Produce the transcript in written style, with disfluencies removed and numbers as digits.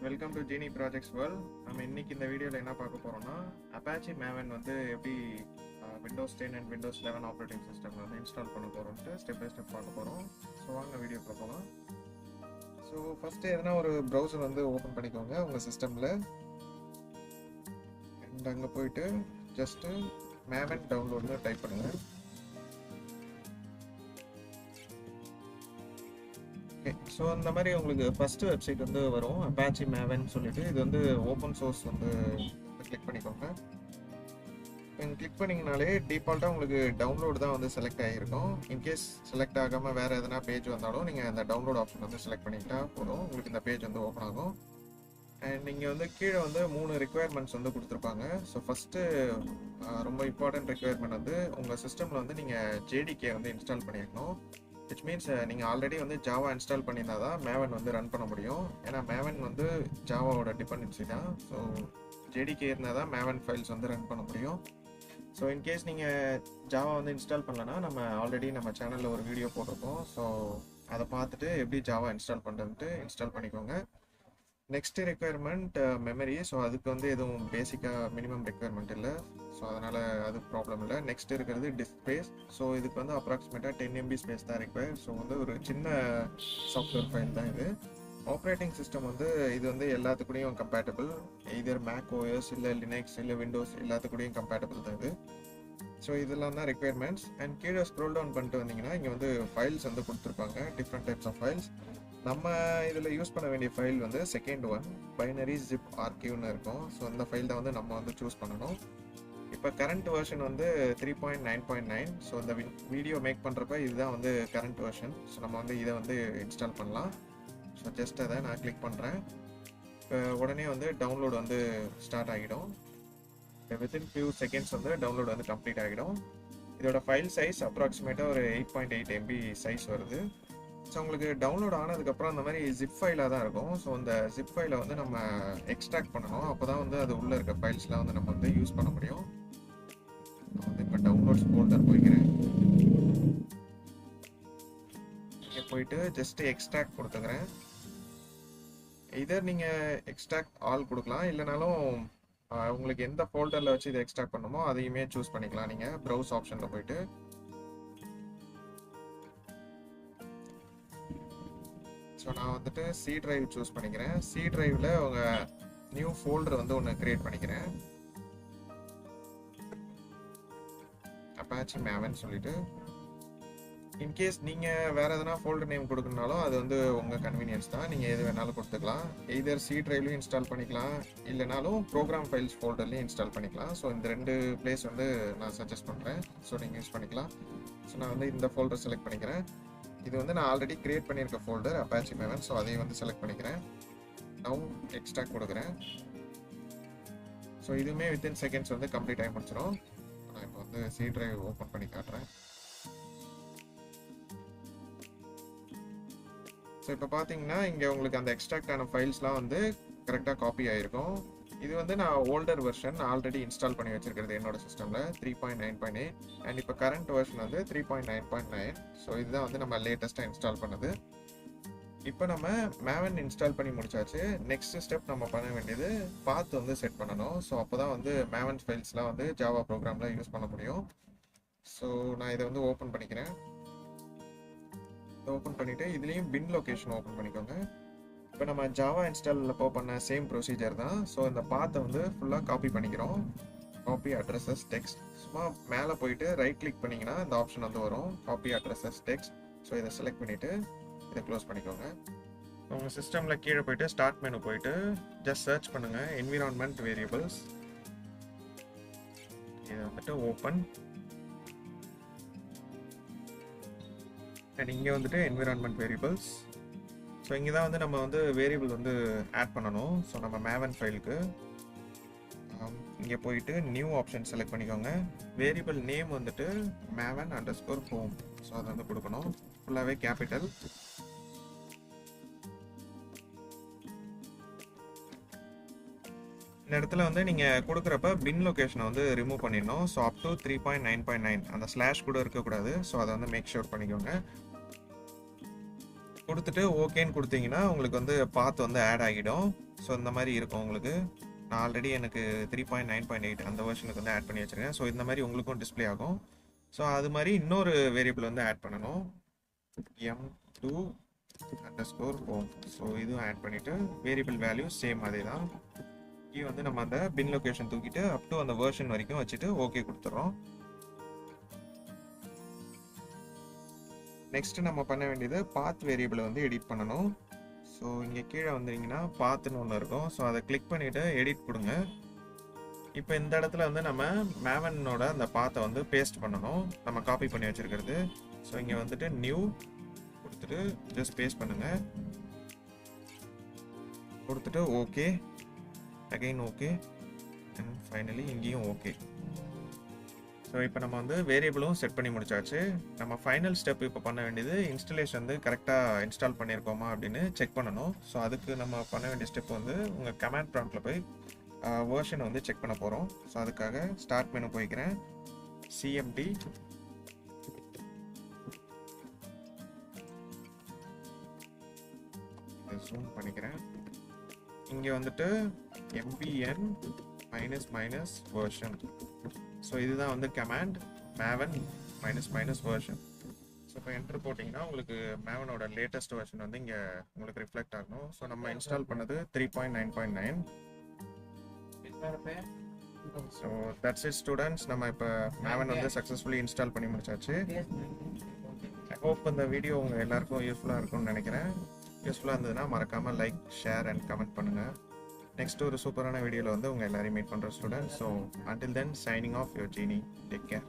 Welcome to Genie projects world. நம்ம இன்னைக்கு இந்த வீடியோவில் என்ன பார்க்க போகிறோம்னா Apache Maven வந்து எப்படி விண்டோஸ் 10 அண்ட் விண்டோஸ் 11 ஆப்ரேட்டிங் சிஸ்டமில் வந்து இன்ஸ்டால் பண்ண போகிறோம்ட்டு ஸ்டெப் பை ஸ்டெப் பார்க்க போகிறோம். ஸோ வாங்க வீடியோக்குள்ள போகலாம். ஸோ ஃபஸ்ட்டு எதனா ஒரு ப்ரௌசர் வந்து ஓப்பன் பண்ணிக்கோங்க உங்கள் சிஸ்டமில். அண்ட் அங்கே போயிட்டு ஜஸ்ட்டு Maven டவுன்லோட்னு டைப் பண்ணுங்கள். ஸோ அந்த மாதிரி உங்களுக்கு ஃபஸ்ட்டு வெப்சைட் வந்து வரும் Apache Maven சொல்லிட்டு. இது வந்து ஓப்பன் சோர்ஸ் வந்து கிளிக் பண்ணிக்கோங்க. கிளிக் பண்ணிங்கனாலே டிஃபால்ட்டாக உங்களுக்கு டவுன்லோடு தான் வந்து செலக்ட் ஆகிருக்கும். இன்கேஸ் செலக்ட் ஆகாமல் வேறு எதனா பேஜ் வந்தாலும் நீங்கள் அந்த டவுன்லோட் ஆப்ஷன் வந்து செலக்ட் பண்ணிக்கிட்டா போதும், உங்களுக்கு இந்த பேஜ் வந்து ஓப்பன் ஆகும். அண்ட் நீங்கள் வந்து கீழே வந்து 3 ரெக்குயர்மெண்ட்ஸ் வந்து கொடுத்துருப்பாங்க. ஸோ ஃபஸ்ட்டு ரொம்ப இம்பார்ட்டன்ட் ரெக்குயர்மெண்ட் வந்து உங்கள் சிஸ்டமில் வந்து நீங்கள் ஜேடிகே வந்து இன்ஸ்டால் பண்ணியிருக்கணும். விச் மீன்ஸ் நீங்கள் ஆல்ரெடி வந்து ஜாவா இன்ஸ்டால் பண்ணியிருந்தால் தான் மேவன் வந்து ரன் பண்ண முடியும். ஏன்னா மேவன் வந்து ஜாவாவோட டிபெண்டன்சி தான். ஸோ ஜேடிகே இருந்தால் தான் மேவன் ஃபைல்ஸ் வந்து ரன் பண்ண முடியும். ஸோ இன்கேஸ் நீங்கள் ஜாவா வந்து இன்ஸ்டால் பண்ணலன்னா நம்ம ஆல்ரெடி நம்ம சேனலில் ஒரு வீடியோ போட்டிருக்கோம். ஸோ அதை பார்த்துட்டு எப்படி ஜாவா இன்ஸ்டால் பண்ணுறதுன்ட்டு இன்ஸ்டால் பண்ணிக்கோங்க. Next requirement memory. ஸோ அதுக்கு வந்து எதுவும் பேசிக்காக மினிமம் ரெக்குயர்மெண்ட் இல்லை. ஸோ அதனால் அது ப்ராப்ளம் இல்லை. நெக்ஸ்ட் இருக்கிறது டிஸ்க் ஸ்பேஸ். ஸோ இதுக்கு வந்து அப்ராக்சிமேட்டாக 10 MB ஸ்பேஸ் தான் ரெக்வயர். ஸோ வந்து ஒரு சின்ன சாஃப்ட்வேர் ஃபைல் தான் இது. ஆப்ரேட்டிங் சிஸ்டம் வந்து இது வந்து எல்லாத்துக்கூடையும் கம்பேட்டபிள். இதர் மேக் ஓஎஸ் இல்லை லினக்ஸ் இல்லை விண்டோஸ் எல்லாத்துக்கூடையும் கம்பேட்டபிள் தான் இது. ஸோ இதெல்லாம் தான் ரெக்குயர்மெண்ட்ஸ். அண்ட் கீழே ஸ்க்ரோல் டவுன் பண்ணிட்டு வந்தீங்கன்னா இங்கே வந்து ஃபைல்ஸ் வந்து கொடுத்துருப்பாங்க, டிஃப்ரெண்ட் டைப்ஸ் ஆஃப் ஃபைல்ஸ். நம்ம இதில் யூஸ் பண்ண வேண்டிய ஃபைல் வந்து செகண்ட் ஒன் பைனரி ஜிப் ஆர்கிவ்னு இருக்கும். ஸோ அந்த ஃபைல் தான் வந்து நம்ம வந்து சூஸ் பண்ணணும். இப்போ கரண்ட் வெர்ஷன் வந்து 3.9.9. ஸோ இந்த வீடியோ மேக் பண்ணுறப்ப இதுதான் வந்து கரண்ட் வெர்ஷன். ஸோ நம்ம வந்து இதை வந்து இன்ஸ்டால் பண்ணலாம். ஸோ ஜஸ்ட் அதை நான் கிளிக் பண்ணுறேன். இப்போ உடனே வந்து டவுன்லோட் வந்து ஸ்டார்ட் ஆகிடும். வித்தின் ஃபியூ செகண்ட்ஸ் வந்து டவுன்லோட் வந்து கம்ப்ளீட் ஆகிடும். இதோட ஃபைல் சைஸ் அப்ராக்சிமேட்டாக ஒரு 8.8 MB சைஸ் வருது. ஸோ உங்களுக்கு டவுன்லோட் ஆனதுக்கப்புறம் அந்த மாதிரி ஜிப் ஃபைலாக தான் இருக்கும். ஸோ அந்த ஜிப் ஃபைலை வந்து நம்ம எக்ஸ்ட்ராக்ட் பண்ணணும். அப்போ தான் வந்து அது உள்ளே இருக்க ஃபைல்ஸ்லாம் வந்து நம்ம வந்து யூஸ் பண்ண முடியும். நான் வந்து இப்போ டவுன்லோட்ஸ் ஃபோல்டர் போய்க்கிறேன். இங்கே போயிட்டு ஜஸ்ட்டு எக்ஸ்ட்ராக்ட் கொடுத்துக்கிறேன். இதர் நீங்கள் எக்ஸ்ட்ராக்ட் ஆல் கொடுக்கலாம், இல்லைனாலும் உங்களுக்கு எந்த ஃபோல்டரில் வச்சு இதை எக்ஸ்ட்ராக்ட் பண்ணணுமோ அதையுமே சூஸ் பண்ணிக்கலாம். நீங்கள் ப்ரௌஸ் ஆப்ஷனில் போயிட்டு ஸோ நான் வந்துட்டு சி டிரைவ் சூஸ் பண்ணிக்கிறேன். சி டிரைவில் உங்கள் நியூ ஃபோல்டர் வந்து ஒன்று க்ரியேட் பண்ணிக்கிறேன், Apache Maven சொல்லிட்டு. இன்கேஸ் நீங்கள் வேறு எதனா ஃபோல்டர் நேம் கொடுக்கணுனாலும் அது வந்து உங்கள் கன்வீனியன்ஸ் தான். நீங்கள் எது வேணாலும் கொடுத்துக்கலாம். எதர் சி டிரைவ்லையும் இன்ஸ்டால் பண்ணிக்கலாம், இல்லைனாலும் ப்ரோக்ராம் ஃபைல்ஸ் ஃபோல்டர்லையும் இன்ஸ்டால் பண்ணிக்கலாம். ஸோ இந்த 2 பிளேஸ் வந்து நான் சஜஸ்ட் பண்ணுறேன். ஸோ நீங்கள் யூஸ் பண்ணிக்கலாம். ஸோ நான் வந்து இந்த ஃபோல்டர் செலக்ட் பண்ணிக்கிறேன். இது வந்து நான் ஆல்ரெடி கிரியேட் பண்ணியிருக்க ஃபோல்டர் Apache Maven. ஸோ அதையும் வந்து செலக்ட் பண்ணிக்கிறேன். நவ் எக்ஸ்ட்ராக்ட் கொடுக்குறேன். ஸோ இதுவுமே வித்தின் செகண்ட்ஸ் வந்து கம்ப்ளீட் ஆகி முடிச்சிடும். நான் இப்போ வந்து சி டிரைவ் ஓப்பன் பண்ணி காட்டுறேன். ஸோ இப்போ பார்த்தீங்கன்னா இங்கே உங்களுக்கு அந்த எக்ஸ்ட்ராக்ட் ஆன ஃபைல்ஸ்லாம் வந்து கரெக்டாக காப்பி ஆகிருக்கும். இது வந்து நான் ஓல்டர் வெர்ஷன் ஆல்ரெடி இன்ஸ்டால் பண்ணி வச்சிருக்கிறது என்னோட சிஸ்டமில் 3.9.8. அண்ட் இப்போ கரண்ட் வெர்ஷன் வந்து 3.9.9. ஸோ இதுதான் வந்து நம்ம லேட்டஸ்ட்டாக இன்ஸ்டால் பண்ணது. இப்போ நம்ம மேவன் இன்ஸ்டால் பண்ணி முடிச்சாச்சு. நெக்ஸ்ட் ஸ்டெப் நம்ம பண்ண வேண்டியது பாத் வந்து செட் பண்ணணும். ஸோ அப்போ தான் வந்து மேவன் ஃபைல்ஸ்லாம் வந்து ஜாவா ப்ரோக்ராமில் யூஸ் பண்ண முடியும். ஸோ நான் இதை வந்து ஓப்பன் பண்ணிக்கிறேன். ஓப்பன் பண்ணிவிட்டு இதுலேயும் பின் லொக்கேஷன் ஓப்பன் பண்ணிக்கோங்க. இப்போ நம்ம ஜாவா இன்ஸ்டாலில் பண்ண சேம் ப்ரொசீஜர் தான். ஸோ இந்த பாத்தை வந்து ஃபுல்லாக காப்பி பண்ணிக்கிறோம். Copy addresses text. சும்மா மேலே போயிட்டு ரைட் கிளிக் பண்ணிங்கன்னா இந்த ஆப்ஷன் வந்து வரும், காப்பி அட்ரஸஸ் டெக்ஸ்ட். ஸோ இதை செலக்ட் பண்ணிவிட்டு இதை க்ளோஸ் பண்ணிக்கோங்க. உங்கள் சிஸ்டமில் கீழே போயிட்டு ஸ்டார்ட் மெனு போயிட்டு ஜஸ்ட் சர்ச் பண்ணுங்கள் என்விரான்மெண்ட் வேரியபிள்ஸ். இதை வந்துட்டு ஓப்பன். அண்ட் இங்கே வந்துட்டு என்விரான்மெண்ட் வேரியபிள்ஸ். ஸோ இங்கே தான் வந்து நம்ம வந்து வேரியபிள் வந்து ஆட் பண்ணணும். ஸோ நம்ம மேவன் ஃபைலுக்கு இங்கே போயிட்டு நியூ ஆப்ஷன் செலக்ட் பண்ணிக்கோங்க. வேரியபிள் நேம் வந்துட்டு maven_home. ஸோ அதை வந்து கொடுக்கணும், ஃபுல்லாகவே கேபிட்டல். இந்த இடத்துல வந்து நீங்கள் கொடுக்குறப்ப பின் லொக்கேஷனை வந்து ரிமூவ் பண்ணிடணும். ஸோ அப் டு 3.9.9 அந்த ஸ்லாஷ் கூட இருக்கக்கூடாது. ஸோ அதை வந்து மேக் ஷூர் பண்ணிக்கோங்க. கொடுத்துட்டு ஓகேன்னு கொடுத்தீங்கன்னா உங்களுக்கு வந்து பாத் வந்து ஆட் ஆகிடும். ஸோ இந்த மாதிரி இருக்கும் உங்களுக்கு. நான் ஆல்ரெடி எனக்கு 3.9.8 அந்த வெர்ஷனுக்கு வந்து ஆட் பண்ணி வச்சுருக்கேன். ஸோ இந்த மாதிரி உங்களுக்கும் டிஸ்பிளே ஆகும். ஸோ அது மாதிரி இன்னொரு வேரியபிள் வந்து ஆட் பண்ணணும், m2 அண்டர்ஸ்கோர் ஹோம். ஸோ இதுவும் ஆட் பண்ணிவிட்டு வேரியபிள் வேல்யூ சேம் அதே தான். இங்கே வந்து நம்ம அந்த பின் லொக்கேஷன் தூக்கிட்டு அப் டு அந்த வெர்ஷன் வரைக்கும் வச்சுட்டு ஓகே கொடுத்துட்றோம். நெக்ஸ்ட் நம்ம பண்ண வேண்டியது பாத் வேரியபிளை வந்து எடிட் பண்ணணும். ஸோ இங்கே கீழே வந்தீங்கன்னா பாத்துன்னு ஒன்று இருக்கும். ஸோ அதை கிளிக் பண்ணிவிட்டு எடிட் கொடுங்க. இப்போ இந்த இடத்துல வந்து நம்ம மேவனோட அந்த பாத்தை வந்து பேஸ்ட் பண்ணணும், நம்ம காப்பி பண்ணி வச்சுருக்கிறது. ஸோ இங்கே வந்துட்டு நியூ கொடுத்துட்டு ஜஸ்ட் பேஸ்ட் பண்ணுங்கள், கொடுத்துட்டு okay, again okay, and finally இங்கேயும் ஓகே. ஸோ இப்போ நம்ம வந்து வேரியபிளும் செட் பண்ணி முடிச்சாச்சு. நம்ம ஃபைனல் ஸ்டெப் இப்போ பண்ண வேண்டியது இன்ஸ்டலேஷன் வந்து கரெக்டாக இன்ஸ்டால் பண்ணியிருக்கோமா அப்படின்னு செக் பண்ணணும். ஸோ அதுக்கு நம்ம பண்ண வேண்டிய ஸ்டெப் வந்து உங்கள் கமாண்ட் ப்ராம்ப்டில் போய் வேர்ஷனை வந்து செக் பண்ண போகிறோம். ஸோ அதுக்காக ஸ்டார்ட் மெனு போய்க்கிறேன், சிஎம்டி ஜூம் பண்ணிக்கிறேன். இங்கே வந்துட்டு mbn -version. ஸோ இதுதான் வந்து கமாண்ட் maven -version. ஸோ இப்போ என்ட்ரு போட்டிங்கன்னா உங்களுக்கு மேவனோட லேட்டஸ்ட் வெர்ஷன் வந்து இங்கே உங்களுக்கு ரிஃப்ளெக்ட் ஆகணும். ஸோ நம்ம இன்ஸ்டால் பண்ணது 3.9.9. So that's it students. நம்ம இப்போ மேவன் வந்து சக்ஸஸ்ஃபுல்லி இன்ஸ்டால் பண்ணி முடிச்சாச்சு. ஐ ஹோப் இந்த வீடியோ உங்கள் எல்லாருக்கும் யூஸ்ஃபுல்லாக இருக்கும்னு நினைக்கிறேன். யூஸ்ஃபுல்லாக இருந்ததுன்னா மறக்காமல் லைக், ஷேர் அண்ட் கமெண்ட் பண்ணுங்கள். நெக்ஸ்ட் ஒரு சூப்பரான வீடியோவில் வந்து உங்கள் எல்லாரையும் மீட் பண்ணுற student. So until then, signing off, your Genie. Take care.